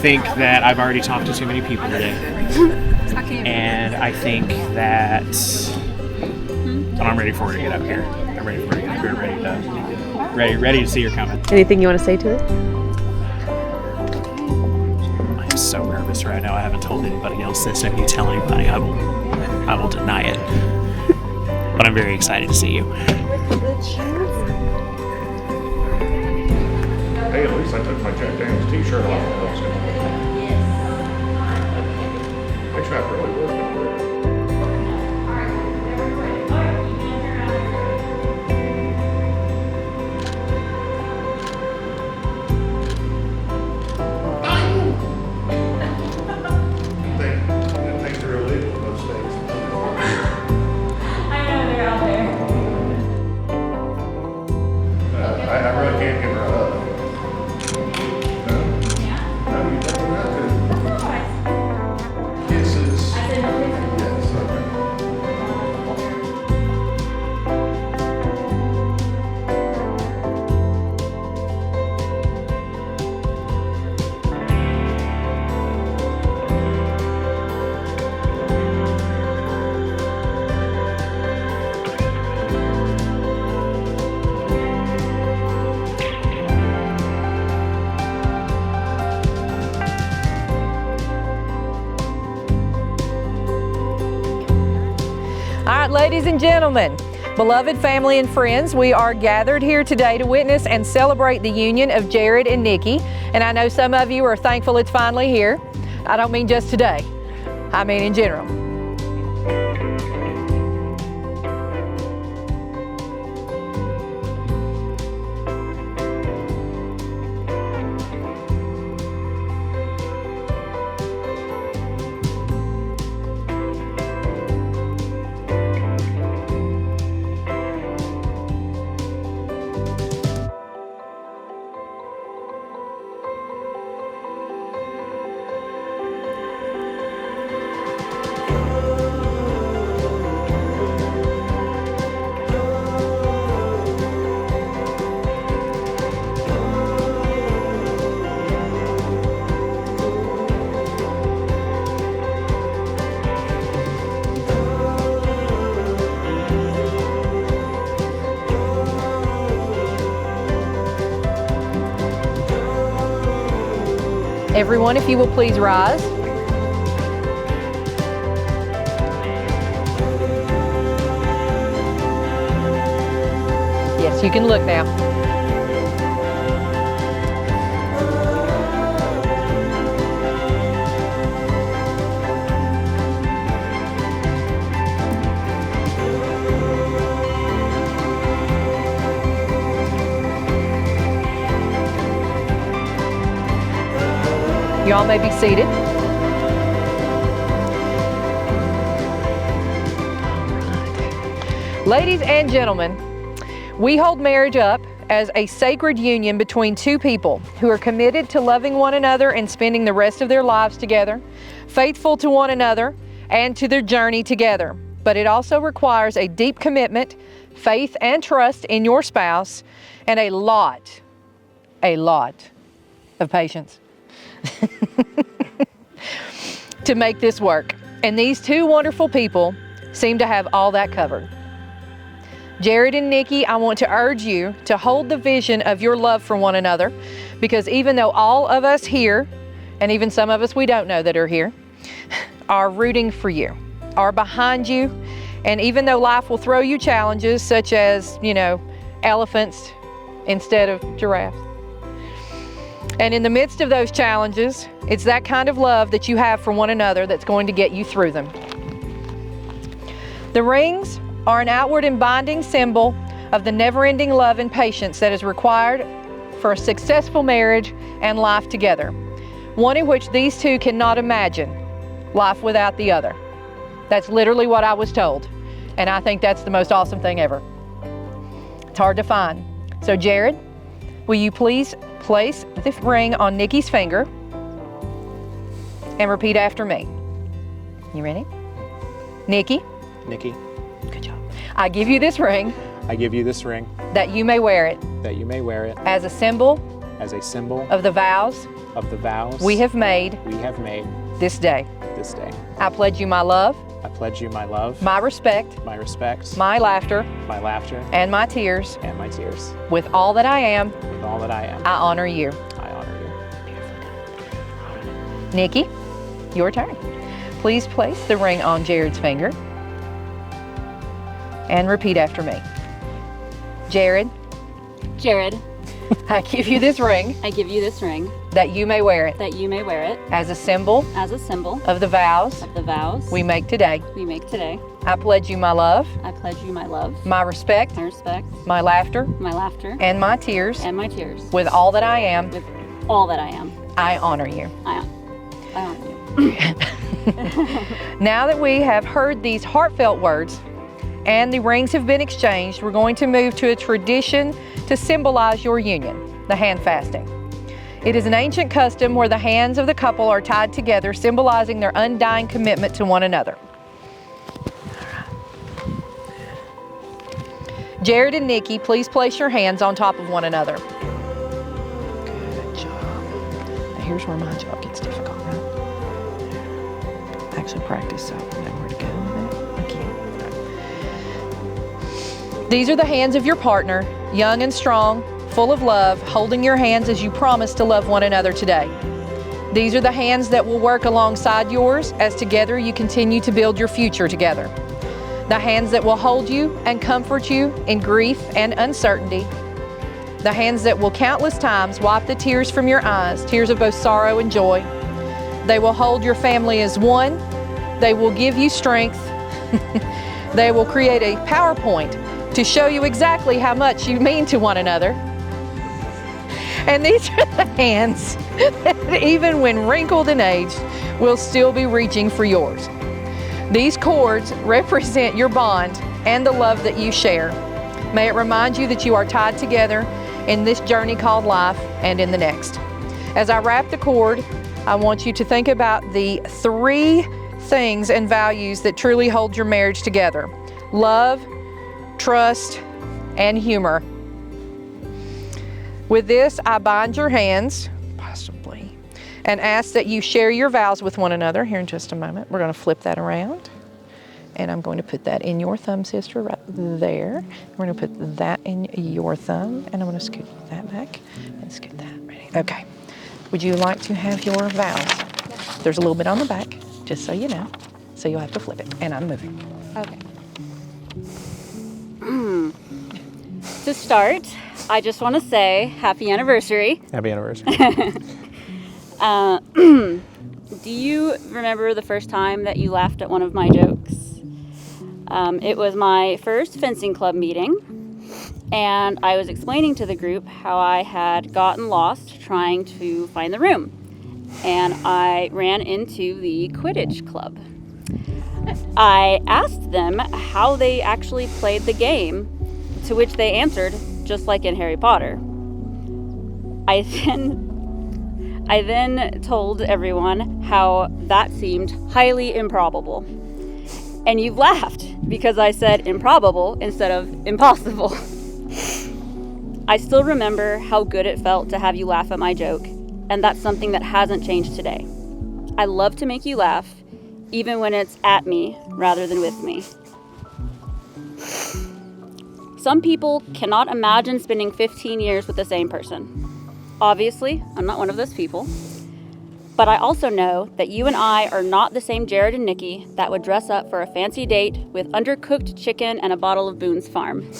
think that I've already talked to too many people today. And I think that I'm ready for her to get up here. I'm ready for her to get up here, ready to see her coming. Anything you want to say to it? I'm so nervous right now. I haven't told anybody else this, and if you tell anybody, I will deny it. But I'm very excited to see you. Hey, at least I took my Jack Daniels t-shirt off. Makes that really work. Things are illegal in those states. I know they're out there. I really can't give her a hug. No? No, you don't have to. Kisses. Yes, okay. All right, ladies and gentlemen, beloved family and friends, we are gathered here today to witness and celebrate the union of Jared and Niki. And I know some of you are thankful it's finally here. I don't mean just today, I mean in general. Everyone, if you will please rise. Yes, you can look now. Y'all may be seated. Ladies and gentlemen, we hold marriage up as a sacred union between two people who are committed to loving one another and spending the rest of their lives together, faithful to one another and to their journey together. But it also requires a deep commitment, faith and trust in your spouse, and a lot of patience. To make this work. And these two wonderful people seem to have all that covered. Jared and Niki, I want to urge you to hold the vision of your love for one another, because even though all of us here, and even some of us we don't know that are here, are rooting for you, are behind you, and even though life will throw you challenges such as, elephants instead of giraffes, and in the midst of those challenges, it's that kind of love that you have for one another that's going to get you through them. The rings are an outward and binding symbol of the never-ending love and patience that is required for a successful marriage and life together, one in which these two cannot imagine life without the other. That's literally what I was told, and I think that's the most awesome thing ever. It's hard to find. So Jared, will you please place the ring on Niki's finger and repeat after me. You ready? Niki. Niki. Good job. I give you this ring. I give you this ring. That you may wear it. That you may wear it. As a symbol. As a symbol. Of the vows. of the vows we have made this day. this day. I pledge you my love, I pledge you my love, my respect, my respect, my laughter, my laughter, and my tears. and my tears. With all that I am, With all that I am, I honor you. I honor you. Nikki, your turn. Please place the ring on Jared's finger and repeat after me. Jared, Jared, I give you this ring I give you this ring that you may wear it that you may wear it as a symbol as a symbol of the vows of the vows we make today. we make today. I pledge you my love, I pledge you my love, my respect, my respect, my laughter, my laughter, and my tears. and my tears. With all that I am, With all that I am, I honor you. I honor you. Now that we have heard these heartfelt words and the rings have been exchanged, we're going to move to a tradition to symbolize your union, the hand fasting. It is an ancient custom where the hands of the couple are tied together, symbolizing their undying commitment to one another. Jared and Nikki, please place your hands on top of one another. Good job. Now here's where my job gets difficult, right? Actually practice so I know where to go with it. Okay. These are the hands of your partner, young and strong, full of love, holding your hands as you promise to love one another today. These are the hands that will work alongside yours as together you continue to build your future together. The hands that will hold you and comfort you in grief and uncertainty. The hands that will countless times wipe the tears from your eyes, tears of both sorrow and joy. They will hold your family as one. They will give you strength. They will create a PowerPoint to show you exactly how much you mean to one another. And these are the hands that even when wrinkled and aged will still be reaching for yours. These cords represent your bond and the love that you share. May it remind you that you are tied together in this journey called life and in the next. As I wrap the cord, I want you to think about the 3 things and values that truly hold your marriage together: love, trust, and humor. With this, I bind your hands, possibly, and ask that you share your vows with one another. Here in just a moment, we're going to flip that around, and I'm going to put that in your thumb, sister, right there. We're going to put that in your thumb, and I'm going to scoot that back and scoot that. Ready? Okay. Would you like to have your vows? There's a little bit on the back, just so you know. So you'll have to flip it, and I'm moving. Okay. To start, I just want to say happy anniversary. Happy anniversary. Do you remember the first time that you laughed at one of my jokes? It was my first fencing club meeting, and I was explaining to the group how I had gotten lost trying to find the room, and I ran into the Quidditch club. I asked them how they actually played the game, to which they answered, just like in Harry Potter. I then told everyone how that seemed highly improbable. And you laughed because I said improbable instead of impossible. I still remember how good it felt to have you laugh at my joke, and that's something that hasn't changed today. I love to make you laugh, even when it's at me rather than with me. Some people cannot imagine spending 15 years with the same person. Obviously, I'm not one of those people. But I also know that you and I are not the same Jared and Nikki that would dress up for a fancy date with undercooked chicken and a bottle of Boone's Farm.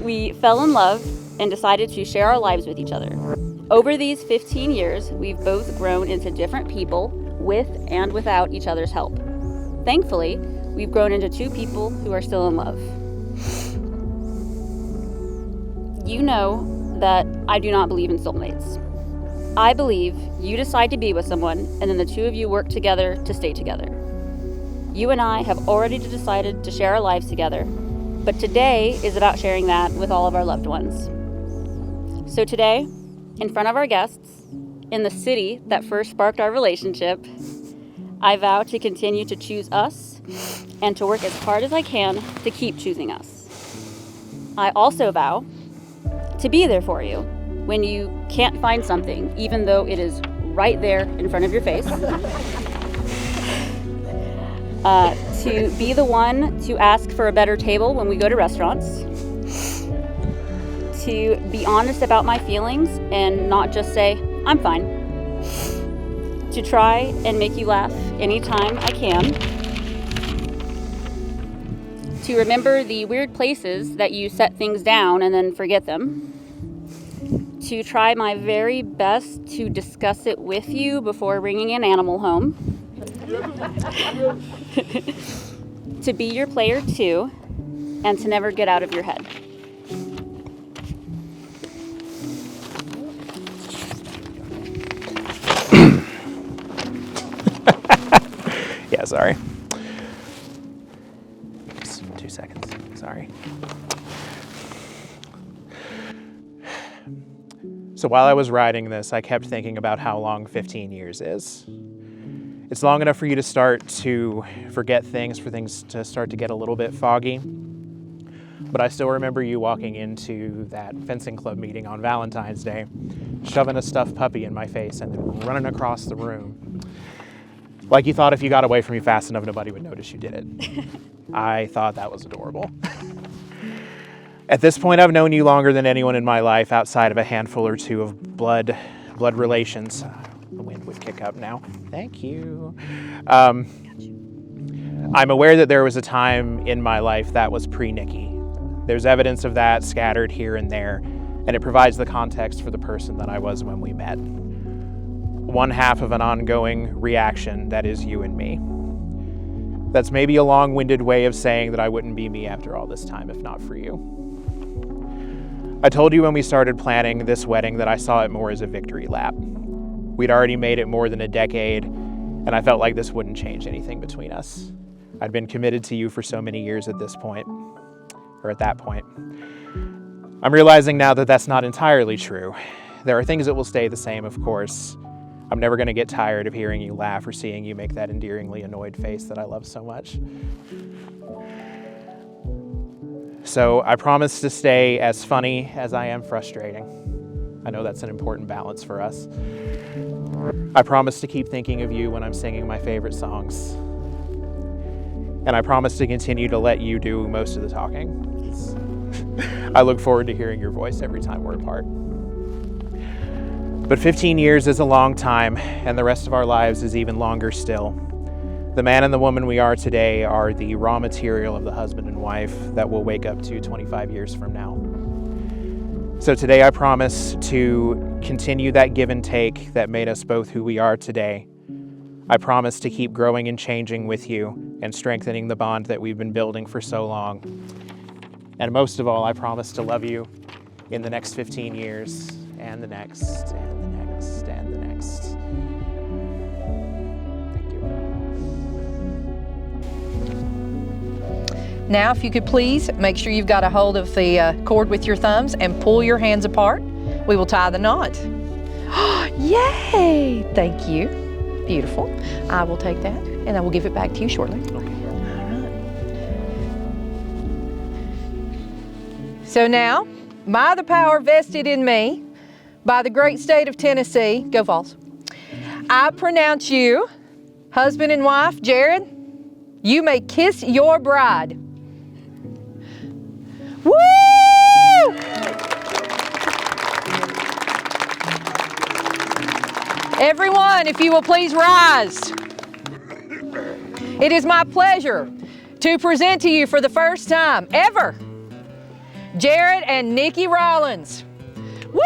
We fell in love and decided to share our lives with each other. Over these 15 years, we've both grown into different people with and without each other's help. Thankfully, we've grown into 2 people who are still in love. You know that I do not believe in soulmates. I believe you decide to be with someone, and then the 2 of you work together to stay together. You and I have already decided to share our lives together, but today is about sharing that with all of our loved ones. So today, in front of our guests, in the city that first sparked our relationship, I vow to continue to choose us and to work as hard as I can to keep choosing us. I also vow to be there for you, when you can't find something, even though it is right there in front of your face. To be the one to ask for a better table when we go to restaurants. To be honest about my feelings and not just say, I'm fine. To try and make you laugh anytime I can. To remember the weird places that you set things down and then forget them. To try my very best to discuss it with you before bringing an animal home. To be your player too, and to never get out of your head. Yeah, sorry. Just 2 seconds. Sorry. So while I was writing this, I kept thinking about how long 15 years is. It's long enough for you to start to forget things, for things to start to get a little bit foggy. But I still remember you walking into that fencing club meeting on Valentine's Day, shoving a stuffed puppy in my face and then running across the room. Like you thought if you got away from me fast enough, nobody would notice you did it. I thought that was adorable. At this point, I've known you longer than anyone in my life outside of a handful or two of blood relations. The wind would kick up now. Thank you. I'm aware that there was a time in my life that was pre-Niki. There's evidence of that scattered here and there, and it provides the context for the person that I was when we met. One half of an ongoing reaction that is you and me. That's maybe a long-winded way of saying that I wouldn't be me after all this time if not for you. I told you when we started planning this wedding that I saw it more as a victory lap. We'd already made it more than a decade, and I felt like this wouldn't change anything between us. I'd been committed to you for so many years at this point, or at that point. I'm realizing now that that's not entirely true. There are things that will stay the same, of course. I'm never going to get tired of hearing you laugh or seeing you make that endearingly annoyed face that I love so much. So I promise to stay as funny as I am frustrating. I know that's an important balance for us. I promise to keep thinking of you when I'm singing my favorite songs. And I promise to continue to let you do most of the talking. I look forward to hearing your voice every time we're apart. But 15 years is a long time, and the rest of our lives is even longer still. The man and the woman we are today are the raw material of the husband and wife that we'll wake up to 25 years from now. So today I promise to continue that give and take that made us both who we are today. I promise to keep growing and changing with you and strengthening the bond that we've been building for so long. And most of all, I promise to love you in the next 15 years and the next and the next and the next. Thank you. Now, if you could please make sure you've got a hold of the cord with your thumbs and pull your hands apart. We will tie the knot. Yay! Thank you. Beautiful. I will take that and I will give it back to you shortly. Okay. All right. So now, by the power vested in me, by the great state of Tennessee, go Vols, I pronounce you, husband and wife, Jared, you may kiss your bride. Woo! Everyone, if you will please rise. It is my pleasure to present to you for the first time ever, Jared and Niki Rollins. Woo!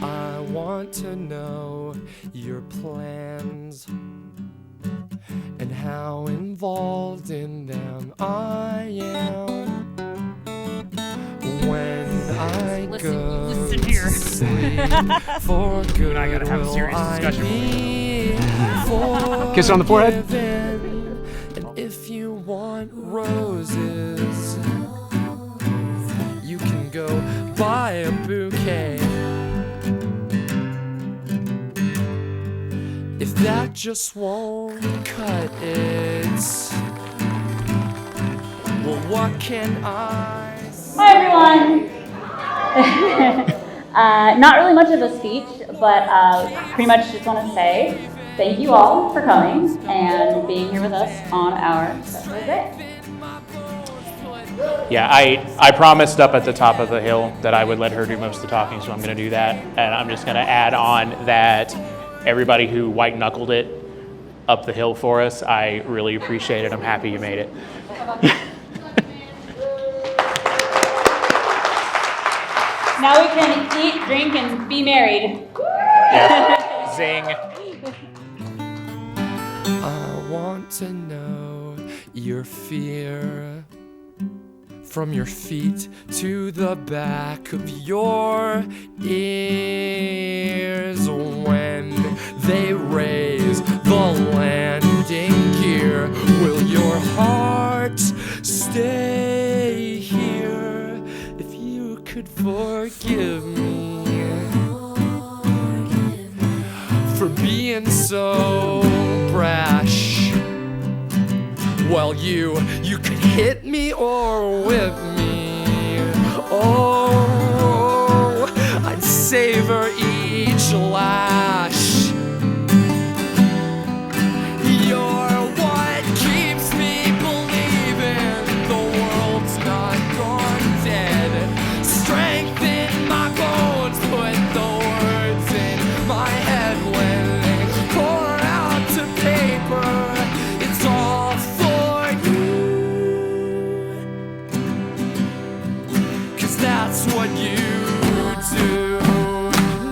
I want to know your plans and how involved in them I am. When I go listen here. to sleep for good, I gotta have a serious will I discussion. be Kiss on the forehead. forgiven? And if you want roses, you can go buy a bouquet. If that just won't cut it, well, what can I say? Hi, everyone. Not really much of a speech, but pretty much just want to say thank you all for coming and being here with us on our special day. Yeah, I promised up at the top of the hill that I would let her do most of the talking, so I'm going to do that. And I'm just going to add on that everybody who white-knuckled it up the hill for us, I really appreciate it. I'm happy you made it. Now we can eat, drink, and be married. Yeah. Zing. I want to know your fear. From your feet to the back of your ears, when they raise the landing gear, will your heart stay here? If you could forgive me for being so brash. Well, you could hit me or whip me. Oh, I'd savor each lash. You're what keeps me believing the world's not gone dead. Strength in my bones, put the words in my head when they pour out to paper. It's all that's what you do.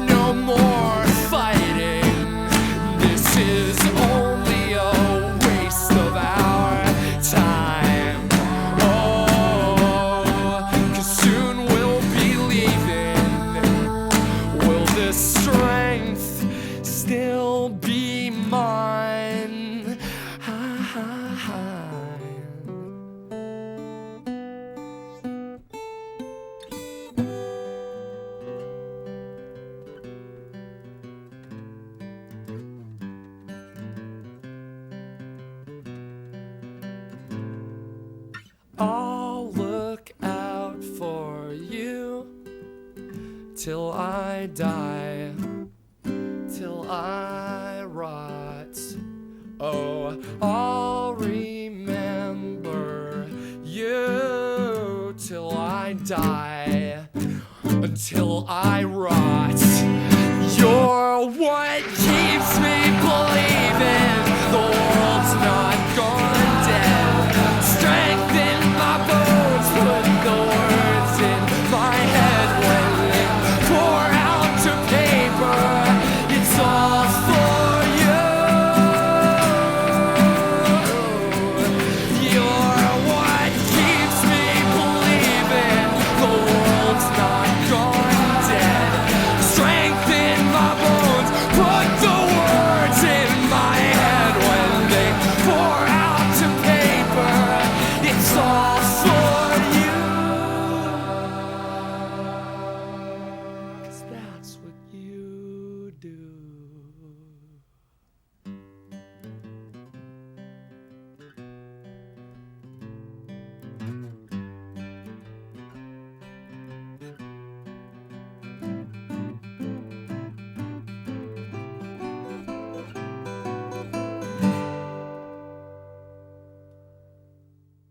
No more fighting. This is only a waste of our time. Oh, 'cause soon we'll be leaving. Will this strength still be mine? I'll look out for you till I die, till I rot. Oh, I'll remember you till I die, until I rot. You're what